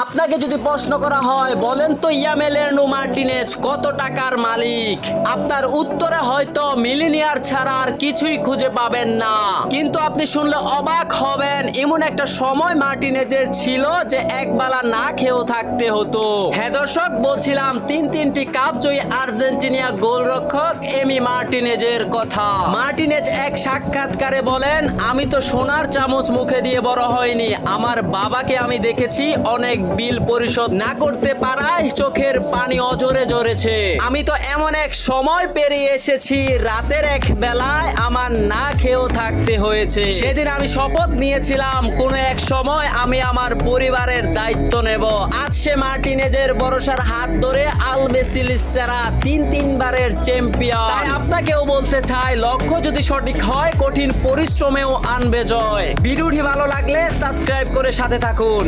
আপনাকে যদি প্রশ্ন করা হয় বলেন তো ইয়ামেলেরনো মার্টিনেজ কত টাকার মালিক, আপনার উত্তরে হয়তো মিলিনিয়ার ছাড়া আর কিছুই খুঁজে পাবেন না। কিন্তু আপনি শুনলে অবাক হবেন, এমন একটা সময় মার্টিনেজের ছিল যে একবেলা না খেয়েও থাকতে হতো। হ্যাঁ দর্শক, বলছিলাম তিনটি কাপ জয়ী আর্জেন্টিনা গোলরক্ষক এমি মার্টিনেজের কথা। মার্টিনেজ এক সাক্ষাৎকারে বলেন, আমি তো সোনার চামচ মুখে দিয়ে বড় হয়নি, আমার বাবাকে আমি দেখেছি অনেক বিল পরিশোধ না করতে পারায় চোখের পানি অঝরে ঝরেছে। আমি তো এমন এক সময় পেরিয়ে এসেছি, রাতের এক বেলায় আমার না খেয়েও থাকতে হয়েছে। সেদিন আমি শপথ নিয়েছিলাম কোনো এক সময় আমি আমার পরিবারের দায়িত্ব নেব। আজ সে মার্টিনেজের ভরসার হাত ধরে আলবেসিলিস্তারা তিনবারের চ্যাম্পিয়ন। তাই আপনাকেও বলতে চাই, লক্ষ্য যদি সঠিক হয় কঠিন পরিশ্রমেও আনবে জয়। ভিডিওটি ভালো লাগলে সাবস্ক্রাইব করে সাথে থাকুন।